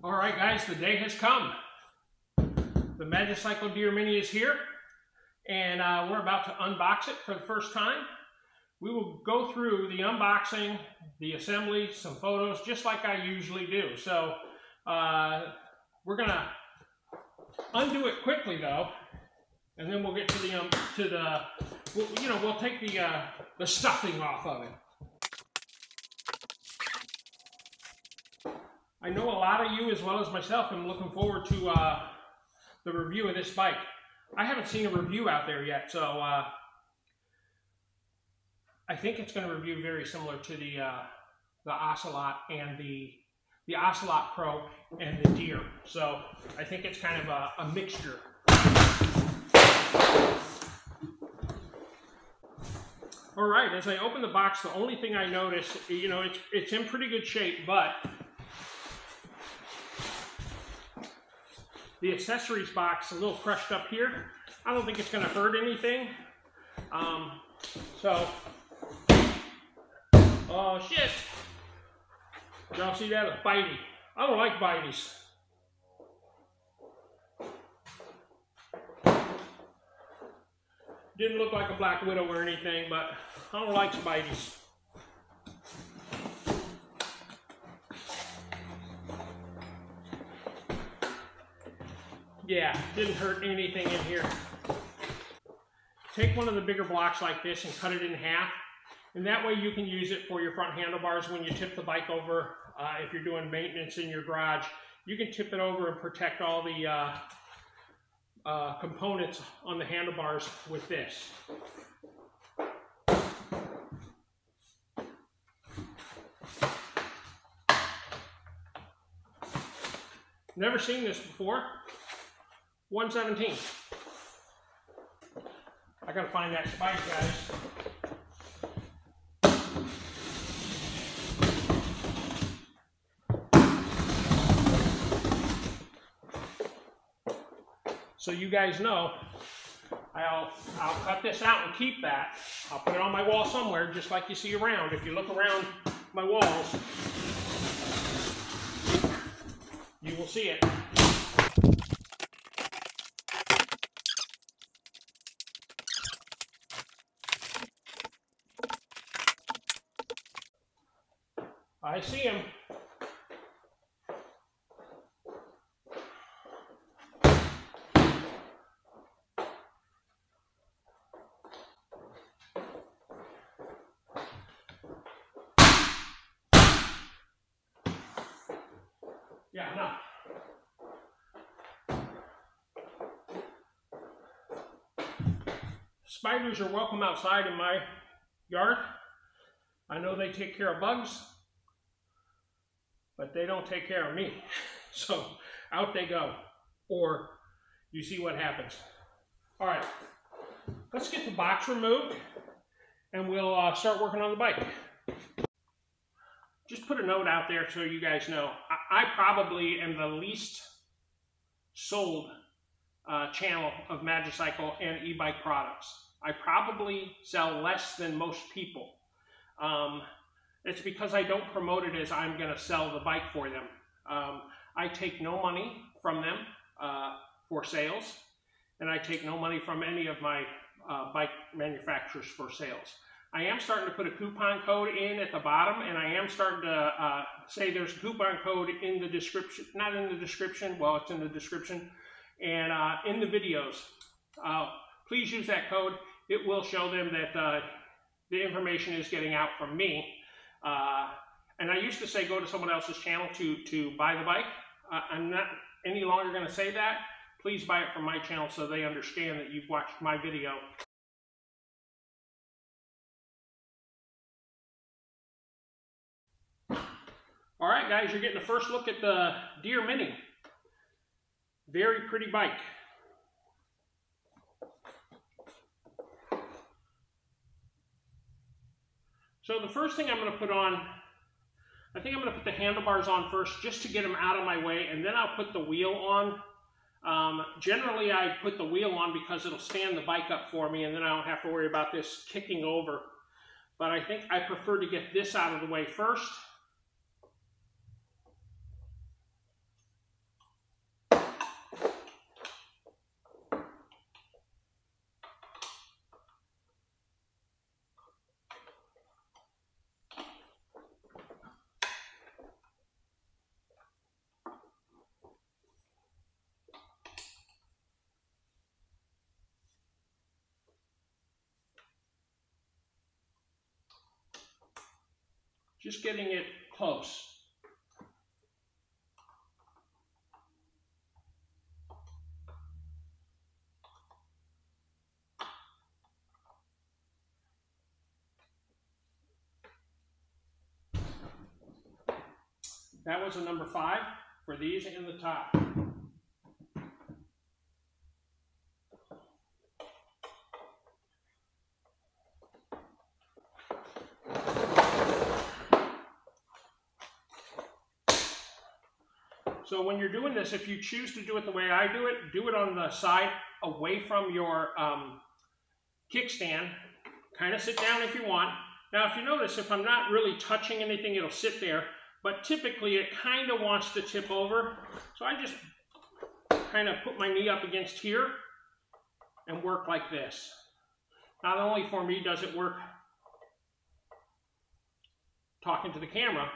All right, guys, the day has come. The Magicycle Deer Mini is here, and we're about to unbox it for the first time. We will go through the unboxing, the assembly, some photos, just like I usually do. So we're gonna undo it quickly though, and then we'll get to we'll take the stuffing off of it. I know a lot of you, as well as myself, am looking forward to the review of this bike. I haven't seen a review out there yet, so I think it's going to review very similar to the Ocelot and the Ocelot Pro and the Deer. So I think it's kind of a mixture. All right, as I open the box, the only thing I notice, it's in pretty good shape, but the accessories box is a little crushed up here. I don't think it's going to hurt anything. Oh shit! Y'all see that? It's bitey. I don't like biteys. Didn't look like a black widow or anything, but I don't like biteys. Yeah, didn't hurt anything in here. Take one of the bigger blocks like this and cut it in half, and that way you can use it for your front handlebars when you tip the bike over. If you're doing maintenance in your garage, you can tip it over and protect all the components on the handlebars with this. Never seen this before. 117. I gotta find that spike, guys. So you guys know, I'll cut this out and keep that. I'll put it on my wall somewhere, just like you see around. If you look around my walls, you will see it. I see him. Yeah, no. Spiders are welcome outside in my yard. I know they take care of bugs, but they don't take care of me. So out they go, or you see what happens. All right, let's get the box removed and we'll start working on the bike. Just put a note out there so you guys know, I probably am the least sold channel of Magicycle and e-bike products. I probably sell less than most people. It's because I don't promote it as I'm going to sell the bike for them. I take no money from them for sales, and I take no money from any of my bike manufacturers for sales. I am starting to put a coupon code in at the bottom, and I am starting to say there's a coupon code in the description, not in the description, well, it's in the description, and in the videos. Please use that code. It will show them that the information is getting out from me. And I used to say go to someone else's channel to buy the bike. I'm not any longer going to say that. Please buy it from my channel so they understand that you've watched my video. All right, guys, you're getting a first look at the Deer Mini. Very pretty bike. So the first thing I'm going to put on, I think I'm going to put the handlebars on first just to get them out of my way, and then I'll put the wheel on. Generally, I put the wheel on because it'll stand the bike up for me, and then I don't have to worry about this kicking over. But I think I prefer to get this out of the way first. Just getting it close. That was a number 5 for these in the top. So when you're doing this, if you choose to do it the way I do it on the side away from your kickstand. Kind of sit down if you want. Now if you notice, if I'm not really touching anything, it'll sit there. But typically it kind of wants to tip over. So I just kind of put my knee up against here and work like this. Not only for me does it work talking to the camera,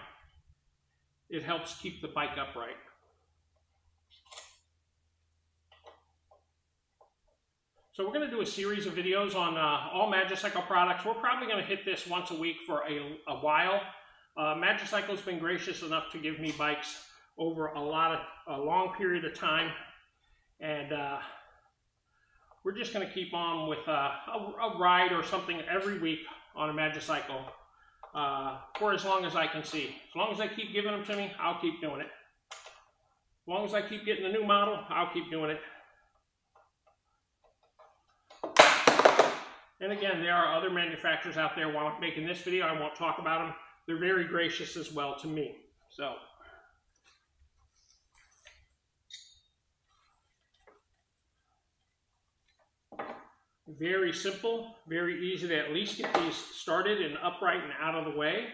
it helps keep the bike upright. So we're going to do a series of videos on all Magicycle products. We're probably going to hit this once a week for a while. Magicycle's been gracious enough to give me bikes over a long period of time, and we're just going to keep on with a ride or something every week on a Magicycle for as long as I can see. As long as they keep giving them to me, I'll keep doing it. As long as I keep getting the new model, I'll keep doing it. And again, there are other manufacturers out there while I'm making this video. I won't talk about them. They're very gracious as well to me. So, very simple, very easy to at least get these started and upright and out of the way.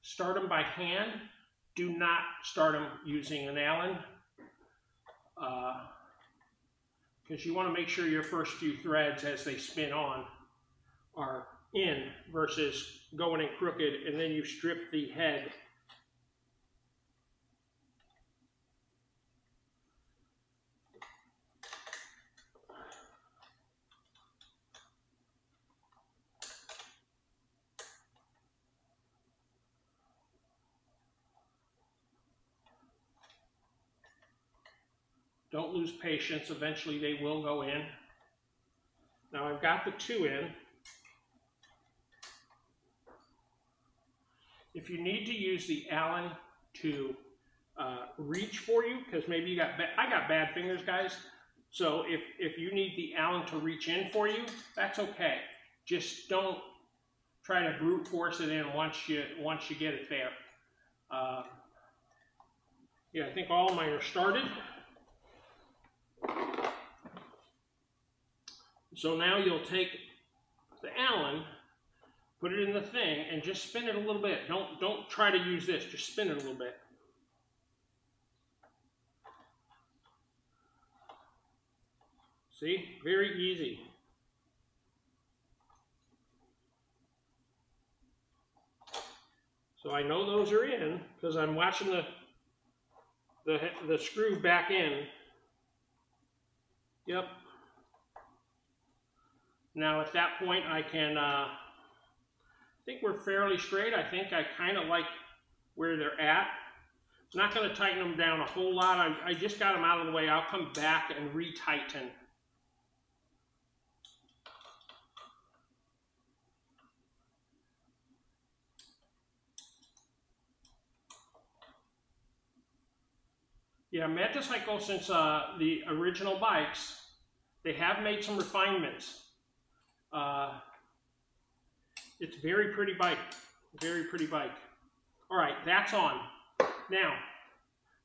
Start them by hand. Do not start them using an Allen, because you want to make sure your first few threads as they spin on are in versus going in crooked, and then you strip the head. Don't lose patience. Eventually they will go in. Now I've got the 2 in. If you need to use the Allen to reach for you, because maybe you got I got bad fingers, guys. So if you need the Allen to reach in for you, that's okay. Just don't try to brute force it in once you get it there. Yeah, I think all mine are started. So now you'll take the Allen, put it in the thing, and just spin it a little bit. Don't try to use this, just spin it a little bit. See, very easy. So I know those are in because I'm watching the screw back in. Yep. Now at that point I can, I think we're fairly straight. I think I kind of like where they're at. I'm not going to tighten them down a whole lot. I just got them out of the way. I'll come back and re-tighten. Yeah, Magicycle, since the original bikes, they have made some refinements. It's a very pretty bike. Very pretty bike. All right, that's on. Now,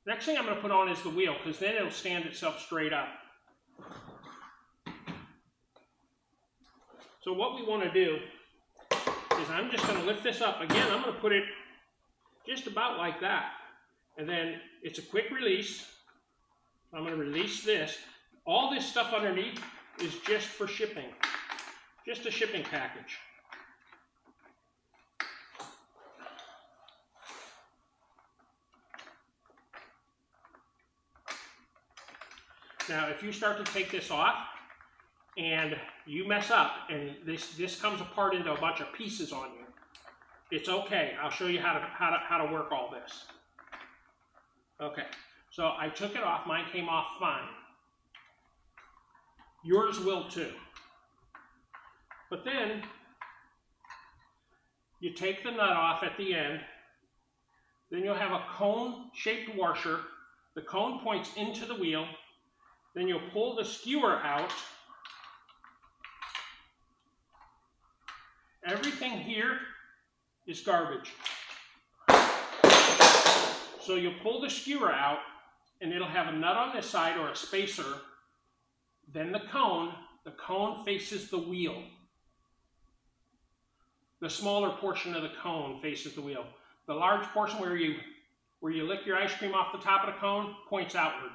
next thing I'm going to put on is the wheel, because then it'll stand itself straight up. So what we want to do is I'm just going to lift this up. Again, I'm going to put it just about like that. And then it's a quick release. I'm going to release this. All this stuff underneath is just for shipping. Just a shipping package. Now, if you start to take this off and you mess up and this comes apart into a bunch of pieces on you, it's okay. I'll show you how to work all this. Okay, so I took it off. Mine came off fine. Yours will too. But then you take the nut off at the end. Then you'll have a cone-shaped washer. The cone points into the wheel. Then you'll pull the skewer out. Everything here is garbage. So you'll pull the skewer out, and it'll have a nut on this side or a spacer. Then the cone faces the wheel. The smaller portion of the cone faces the wheel. The large portion where you lick your ice cream off the top of the cone points outward.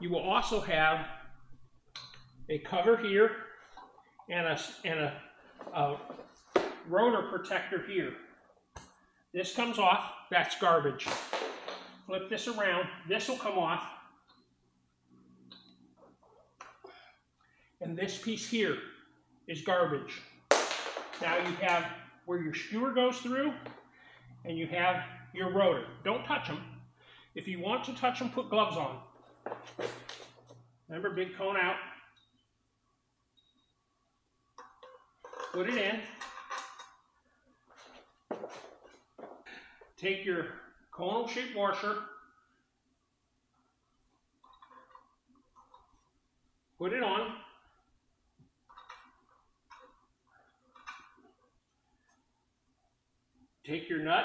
You will also have a cover here and a rotor protector here. This comes off, that's garbage. Flip this around, this will come off. And this piece here is garbage. Now you have where your skewer goes through, and you have your rotor. Don't touch them. If you want to touch them, put gloves on. Remember, big cone out. Put it in. Take your cone-shaped washer. Put it on. Take your nut.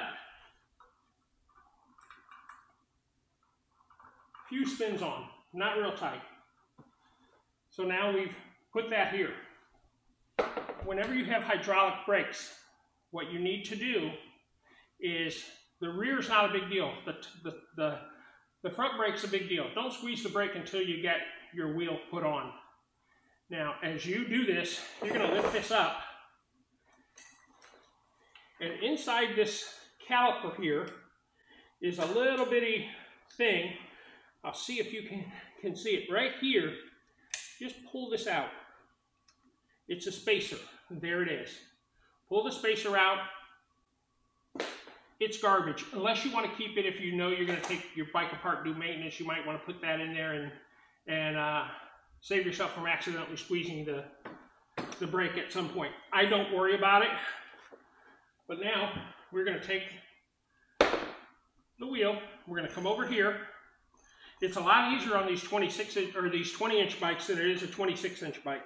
Few spins on, not real tight. So now we've put that here. Whenever you have hydraulic brakes, what you need to do is, the rear is not a big deal. The front brake's a big deal. Don't squeeze the brake until you get your wheel put on. Now, as you do this, you're going to lift this up. And inside this caliper here is a little bitty thing. I'll see if you can see it right here. Just pull this out. It's a spacer. There it is. Pull the spacer out. It's garbage. Unless you want to keep it, if you know you're going to take your bike apart, do maintenance, you might want to put that in there and save yourself from accidentally squeezing the brake at some point. I don't worry about it. But now we're going to take the wheel. We're going to come over here. It's a lot easier on these 20-inch bikes than it is a 26-inch bike.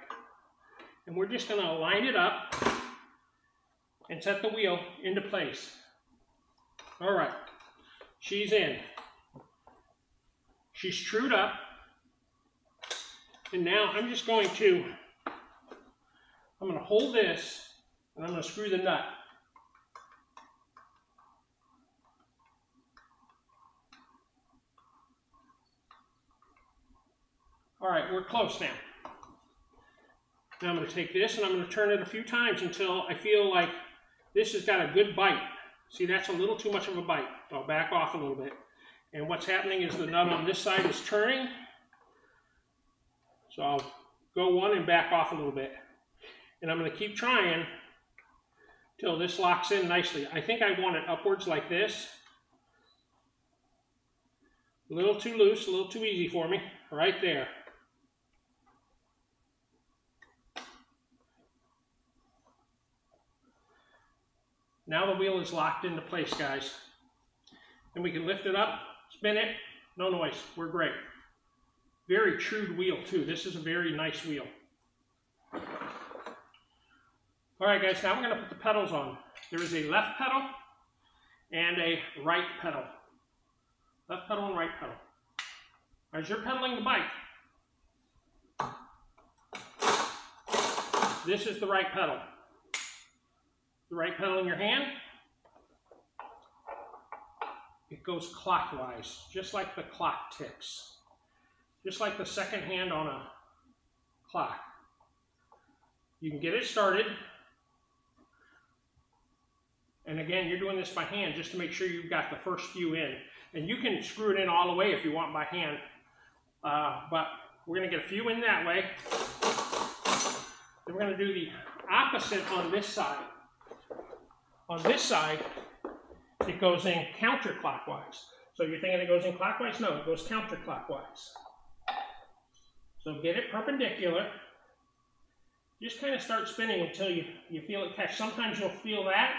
And we're just going to line it up and set the wheel into place. All right, she's in. She's trued up. And now I'm going to hold this and I'm going to screw the nut. All right, we're close now. Now I'm going to take this and I'm going to turn it a few times until I feel like this has got a good bite. See, that's a little too much of a bite. I'll back off a little bit. And what's happening is the nut on this side is turning. So I'll go one and back off a little bit. And I'm going to keep trying till this locks in nicely. I think I want it upwards like this. A little too loose, a little too easy for me. Right there. Now the wheel is locked into place, guys. And we can lift it up, spin it, no noise. We're great. Very trued wheel too. This is a very nice wheel. All right, guys, now we're going to put the pedals on. There is a left pedal and a right pedal. Left pedal and right pedal. As you're pedaling the bike, this is the right pedal. The right pedal in your hand. it goes clockwise, just like the clock ticks. Just like the second hand on a clock. You can get it started. And again, you're doing this by hand just to make sure you've got the first few in. And you can screw it in all the way if you want by hand. But we're going to get a few in that way. Then we're going to do the opposite on this side. On this side, it goes in counterclockwise. So you're thinking it goes in clockwise? No, it goes counterclockwise. So get it perpendicular. Just kind of start spinning until you feel it catch. Sometimes you'll feel that,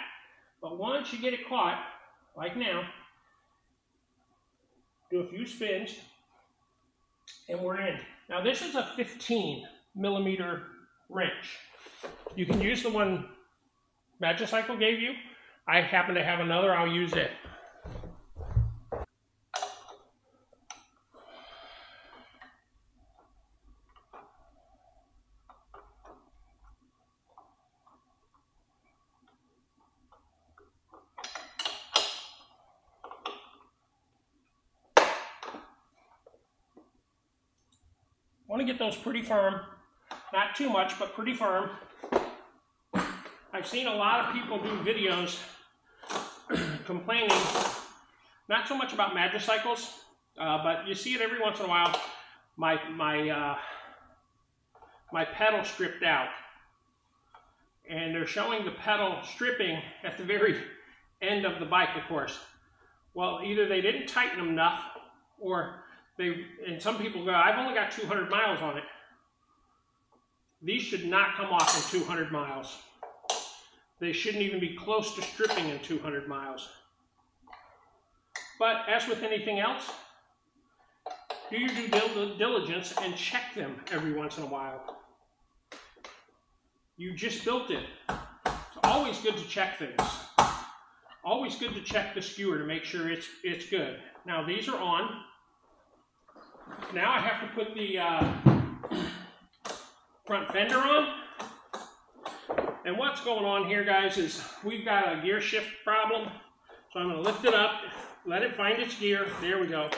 but once you get it caught, like now, do a few spins, and we're in. Now this is a 15mm wrench. You can use the one Magicycle gave you. I happen to have another, I'll use it. Want to get those pretty firm, not too much, but pretty firm. I've seen a lot of people do videos complaining, not so much about Magicycles, but you see it every once in a while. My pedal stripped out, and they're showing the pedal stripping at the very end of the bike, of course. Well, either they didn't tighten them enough, or and some people go, I've only got 200 miles on it. These should not come off in 200 miles. They shouldn't even be close to stripping in 200 miles. But as with anything else, do your due diligence and check them every once in a while. You just built it. It's always good to check things. Always good to check the skewer to make sure it's good. Now these are on. Now I have to put the front fender on. And what's going on here, guys, is we've got a gear shift problem. So I'm going to lift it up, let it find its gear. There we go.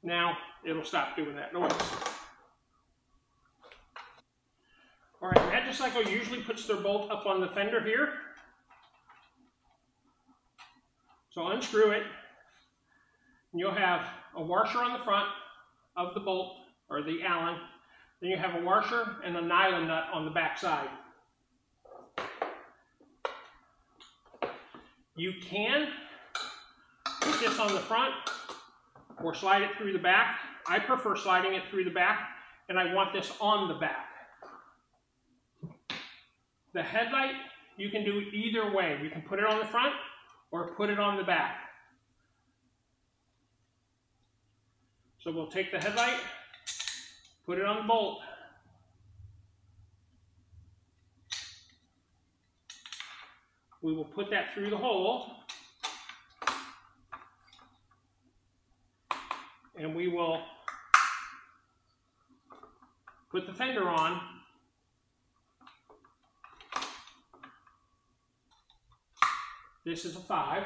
Now it'll stop doing that noise. All right, Magicycle usually puts their bolt up on the fender here. So unscrew it, and you'll have a washer on the front of the bolt, or the Allen. Then you have a washer and a nylon nut on the back side. You can put this on the front or slide it through the back. I prefer sliding it through the back, and I want this on the back. The headlight, you can do it either way. You can put it on the front or put it on the back. So we'll take the headlight, put it on the bolt. We will put that through the hole, and we will put the fender on. This is a 5.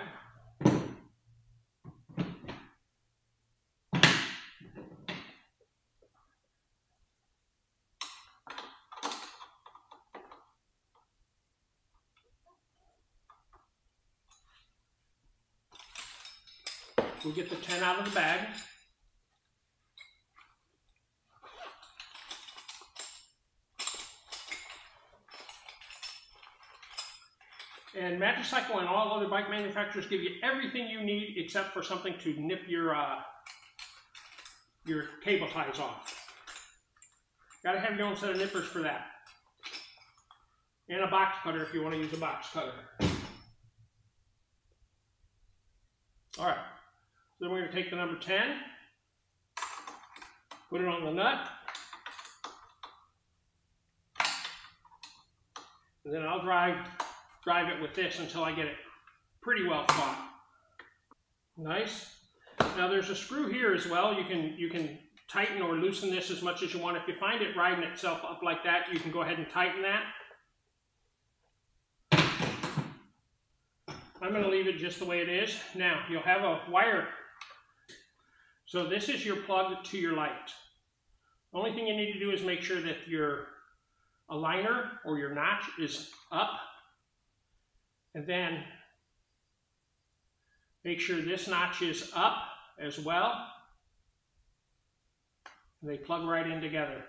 We'll get the 10 out of the bag. And Magicycle and all other bike manufacturers give you everything you need except for something to nip your cable ties off. Got to have your own set of nippers for that. And a box cutter if you want to use a box cutter. All right. Then we're going to take the number 10, put it on the nut, and then I'll drive it with this until I get it pretty well caught. Nice. Now there's a screw here as well. You can tighten or loosen this as much as you want. If you find it riding itself up like that, you can go ahead and tighten that. I'm going to leave it just the way it is. Now, you'll have a wire So this is your plug to your light. The only thing you need to do is make sure that your aligner or your notch is up, and then make sure this notch is up as well. They plug right in together.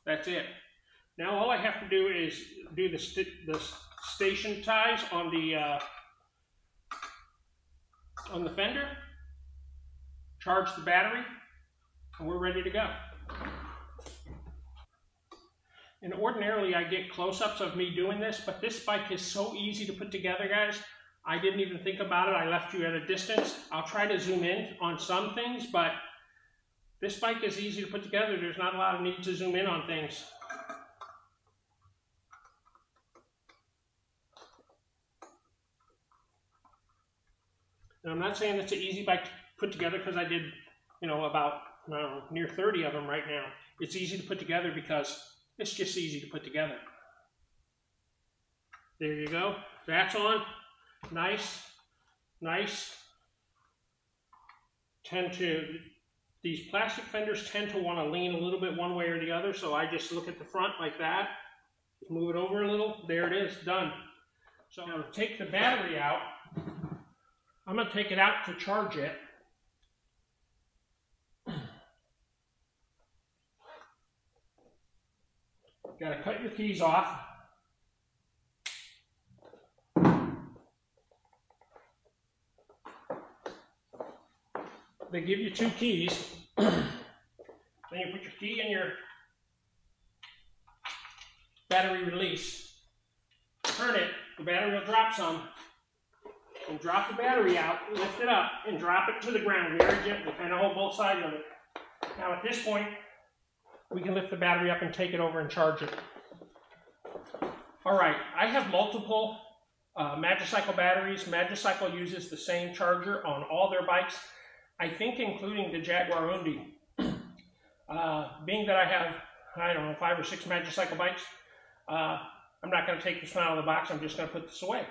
That's it. Now all I have to do is do the station ties on the fender, charge the battery, and we're ready to go. And ordinarily I get close-ups of me doing this, but this bike is so easy to put together, guys. I didn't even think about it. I left you at a distance. I'll try to zoom in on some things, but this bike is easy to put together. There's not a lot of need to zoom in on things. And I'm not saying it's an easy bike to put together because I did, you know, about, I don't know, near 30 of them right now. It's easy to put together because it's just easy to put together. There you go. That's on. Nice. Nice. These plastic fenders tend to want to lean a little bit one way or the other, so I just look at the front like that. Just move it over a little. There it is. Done. So I'm going to take the battery out. I'm going to take it out to charge it. Got to cut your keys off. They give you 2 keys. Then you put your key in your battery release. Turn it, the battery will drop some. And drop the battery out, lift it up, and drop it to the ground very gently. Kind of hold both sides of it. Now at this point, we can lift the battery up and take it over and charge it. All right, I have multiple Magicycle batteries. Magicycle uses the same charger on all their bikes, I think including the Jaguar Undi. Being that I have, I don't know, 5 or 6 Magicycle bikes, I'm not going to take this one out of the box. I'm just going to put this away.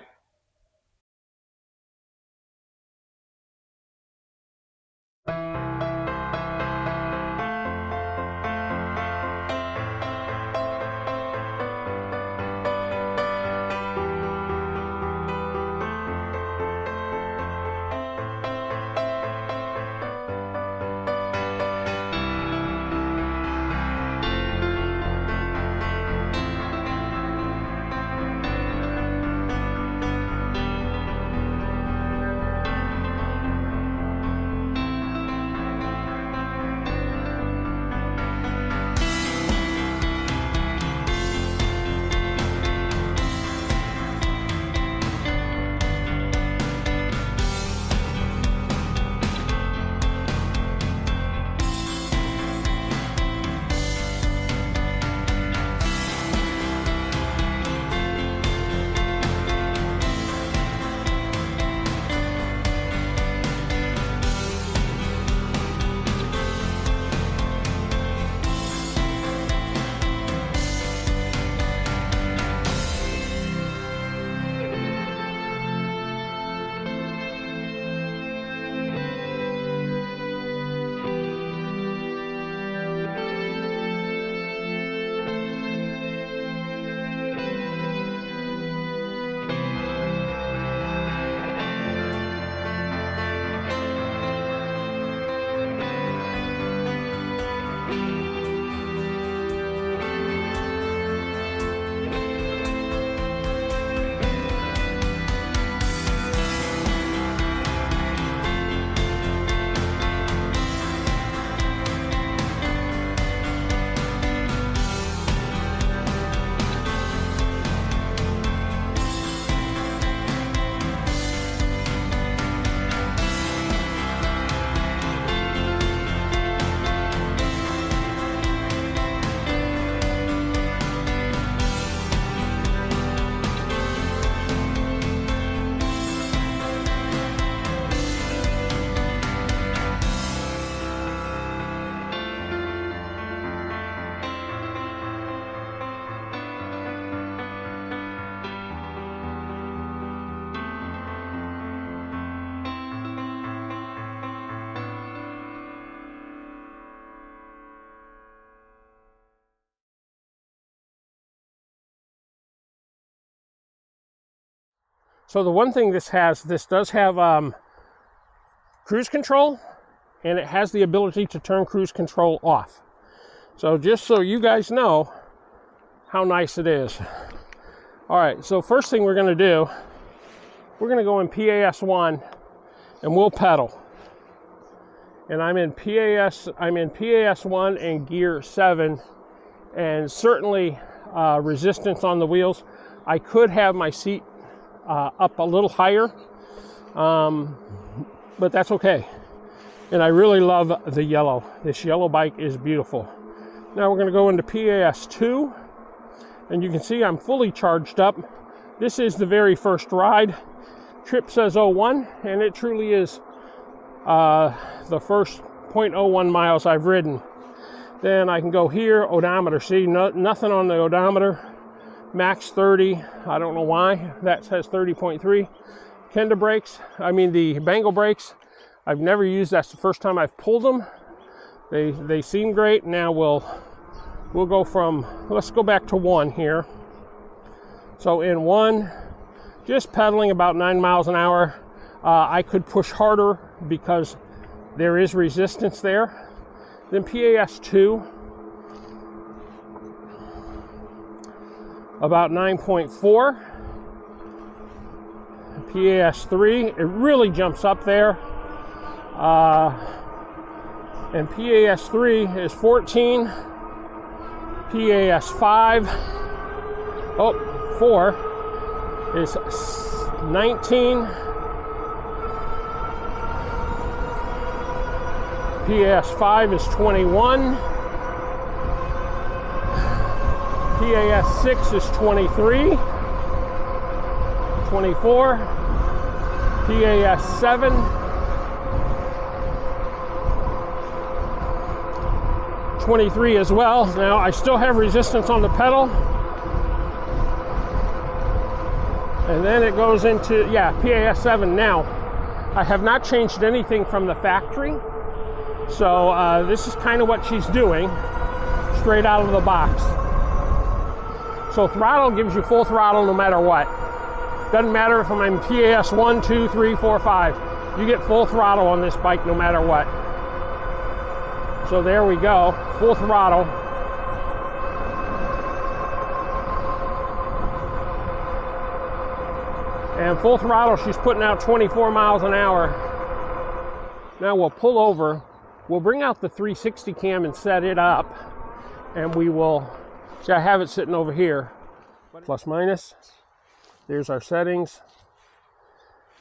So the one thing this does have cruise control, and it has the ability to turn cruise control off. So just so you guys know how nice it is. All right, so first thing we're gonna do, we're gonna go in PAS1 and we'll pedal. And I'm in PAS1 and gear 7, and certainly resistance on the wheels. I could have my seat up a little higher, but that's okay. And I really love the yellow. This yellow bike is beautiful. Now we're going to go into PAS2, and you can see I'm fully charged up. This is the very first ride. Trip says 01, and it truly is the first 0.01 miles I've ridden. Then I can go here, odometer. See, nothing on the odometer. Max 30. I don't know why. That says 30.3. Kenda brakes. I mean the Bengal brakes. I've never used. That's the first time I've pulled them. They seem great. Now we'll go from. Let's go back to 1 here. So in 1, just pedaling about 9 miles an hour. I could push harder because there is resistance there. Then PAS2, about 9.4. PAS3, it really jumps up there. And PAS3 is 14. PAS5, 4 is 19. PAS5 is 21. PAS6 is 23. 24. PAS7. 23 as well. Now I still have resistance on the pedal. And then it goes into, PAS7 now. I have not changed anything from the factory. So this is kind of what she's doing, straight out of the box. So throttle gives you full throttle no matter what. Doesn't matter if I'm in PAS 1, 2, 3, 4, 5. You get full throttle on this bike no matter what. So there we go, full throttle. And full throttle, she's putting out 24 miles an hour. Now we'll pull over. We'll bring out the 360 cam and set it up, and we will, see I have it sitting over here, plus minus. There's our settings.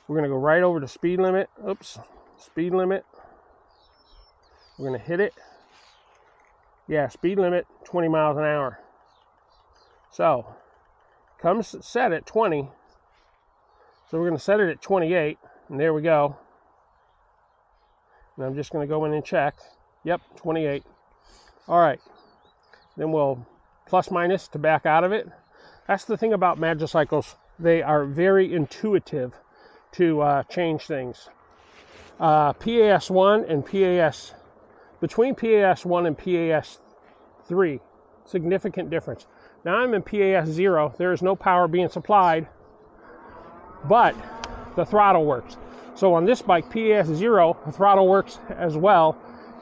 We're gonna go right over to speed limit. Oops, speed limit. We're gonna hit it. Yeah, speed limit, 20 miles an hour. So, comes set at 20. So we're gonna set it at 28, and there we go. And I'm just going to go in and check. Yep, 28. All right. Then we'll plus minus to back out of it. That's the thing about Magicycles. They are very intuitive to change things. PAS1 and between PAS1 and PAS3, significant difference. Now I'm in PAS0. There is no power being supplied, but the throttle works. So on this bike, PAS0, the throttle works as well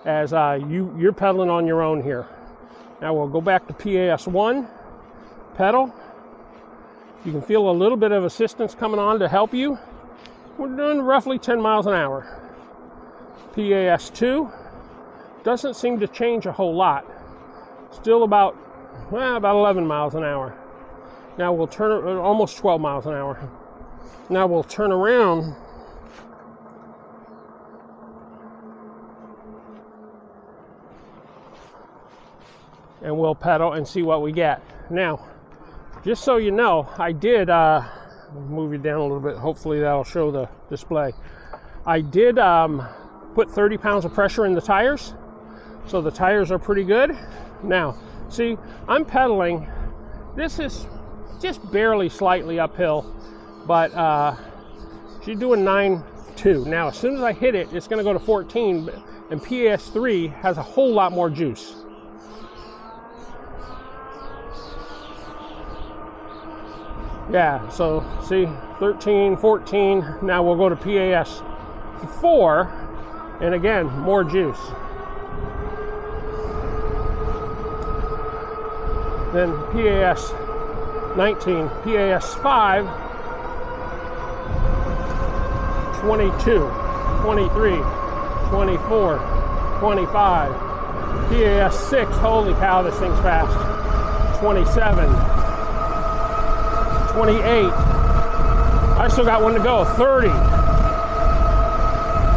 as you're pedaling on your own here. Now we'll go back to PAS1, pedal. You can feel a little bit of assistance coming on to help you. We're doing roughly 10 miles an hour. PAS2, doesn't seem to change a whole lot. Still about 11 miles an hour. Now we'll turn, almost 12 miles an hour. Now we'll turn around. And we'll pedal and see what we get. Now, just so you know, I did, move it down a little bit, hopefully that'll show the display. I did put 30 pounds of pressure in the tires, so the tires are pretty good. Now, see, I'm pedaling, this is just barely slightly uphill, but she's doing 9.2. Now, as soon as I hit it, it's gonna go to 14, and PAS3 has a whole lot more juice. Yeah, so see, 13, 14, now we'll go to PAS 4, and again, more juice. Then PAS 19, PAS 5, 22, 23, 24, 25, PAS 6, holy cow, this thing's fast, 27, 28, I still got one to go, 30,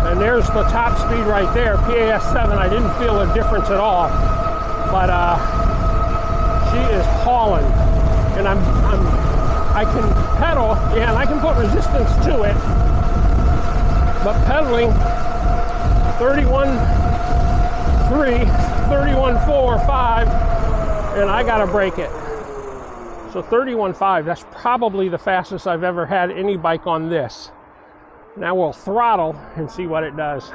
and there's the top speed right there, PAS 7, I didn't feel a difference at all, but she is hauling, and I can pedal, yeah, and I can put resistance to it, but pedaling 31.3, 31.4, 5, and I gotta break it. So 31.5, that's probably the fastest I've ever had any bike on this. Now we'll throttle and see what it does.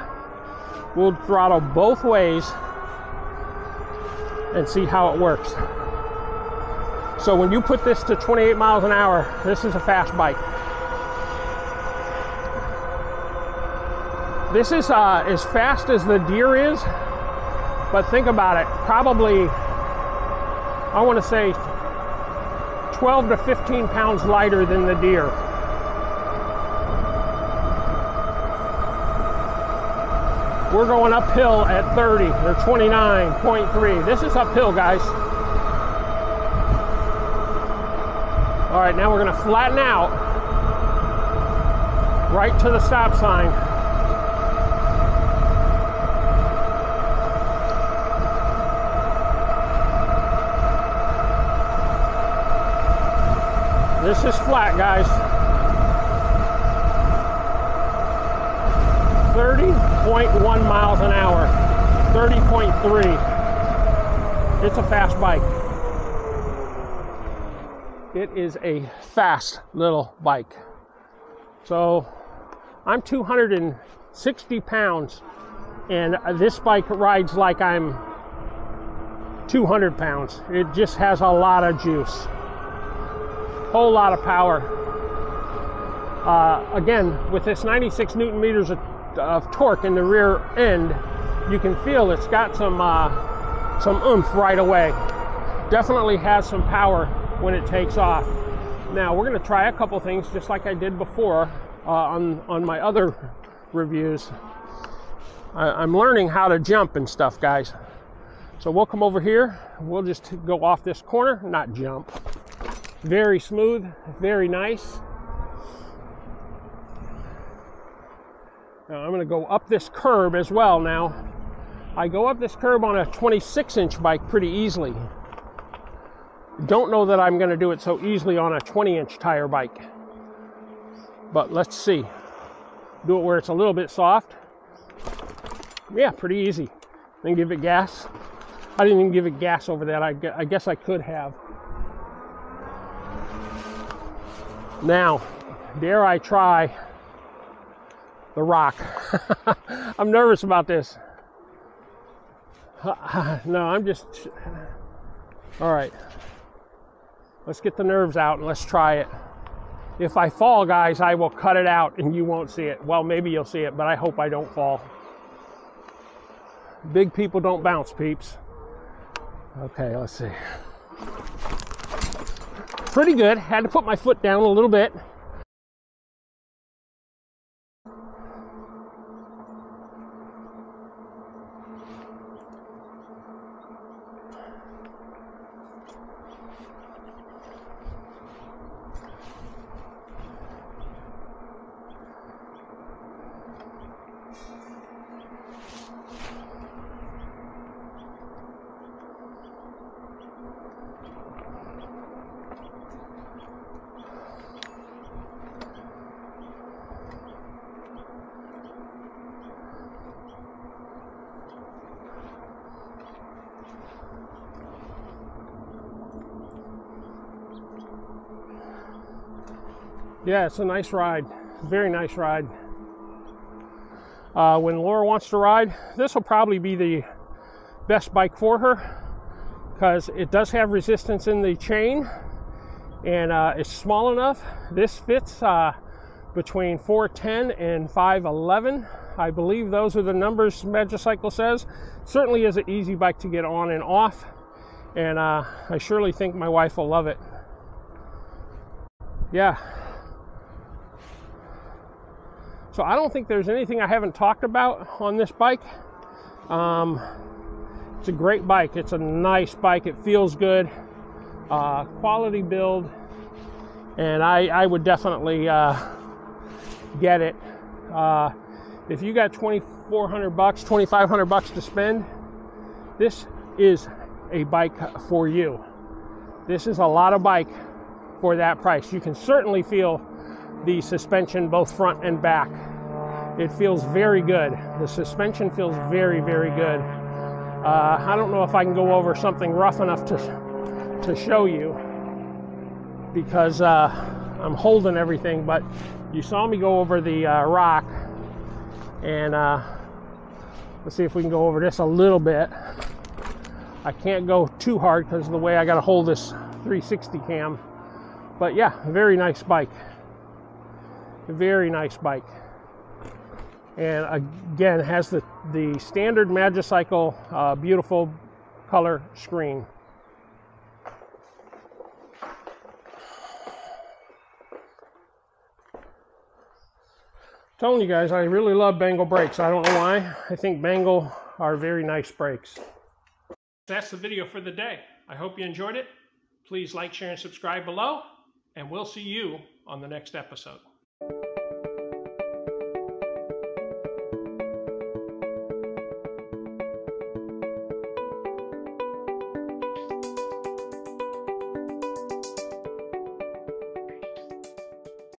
We'll throttle both ways and see how it works. So when you put this to 28 miles an hour, this is a fast bike. This is as fast as the deer is, but think about it, probably, I want to say 12 to 15 pounds lighter than the deer. We're going uphill at 30, or 29.3. This is uphill, guys. All right, now we're gonna flatten out right to the stop sign. This is flat, guys. 30.1 miles an hour, 30.3. It's a fast bike. It is a fast little bike. So I'm 260 pounds and this bike rides like I'm 200 pounds. It just has a lot of juice. Whole lot of power. Again, with this 96 Newton meters of torque in the rear end, you can feel it's got some oomph right away. Definitely has some power when it takes off. Now we're going to try a couple things just like I did before on my other reviews. I'm learning how to jump and stuff, guys. So we'll come over here. We'll just go off this corner, not jump. Very smooth, very nice. Now I'm going to go up this curb as well now. I go up this curb on a 26-inch bike pretty easily. Don't know that I'm going to do it so easily on a 20-inch tire bike. But let's see. Do it where it's a little bit soft. Yeah, pretty easy. Then give it gas. I didn't even give it gas over that. I guess I could have. Now, dare I try the rock? I'm nervous about this. No, I'm just... All right. Let's get the nerves out and let's try it. If I fall, guys, I will cut it out and you won't see it. Well, maybe you'll see it, but I hope I don't fall. Big people don't bounce, peeps. Okay, let's see. Pretty good. Had to put my foot down a little bit. Yeah, it's a nice ride. Very nice ride. When Laura wants to ride, this will probably be the best bike for her because it does have resistance in the chain and it's small enough. This fits between 4'10" and 5'11". I believe those are the numbers Magicycle says. Certainly is an easy bike to get on and off, and I surely think my wife will love it. Yeah. So I don't think there's anything I haven't talked about on this bike. It's a great bike. It's a nice bike. It feels good. Quality build, and I would definitely get it. If you got $2,400, $2,500 to spend, this is a bike for you. This is a lot of bike for that price. You can certainly feel the suspension both front and back. It feels very good. The suspension feels very, very good. I don't know if I can go over something rough enough to show you, because I'm holding everything, but you saw me go over the rock, and let's see if we can go over this a little bit. I can't go too hard because of the way I got to hold this 360 cam, but yeah, very nice bike. Very nice bike. And again, has the standard Magicycle beautiful color screen. Telling you guys, I really love Bengal brakes. I don't know why. I think Bengal are very nice brakes. That's the video for the day. I hope you enjoyed it. Please like, share, and subscribe below, and we'll see you on the next episode.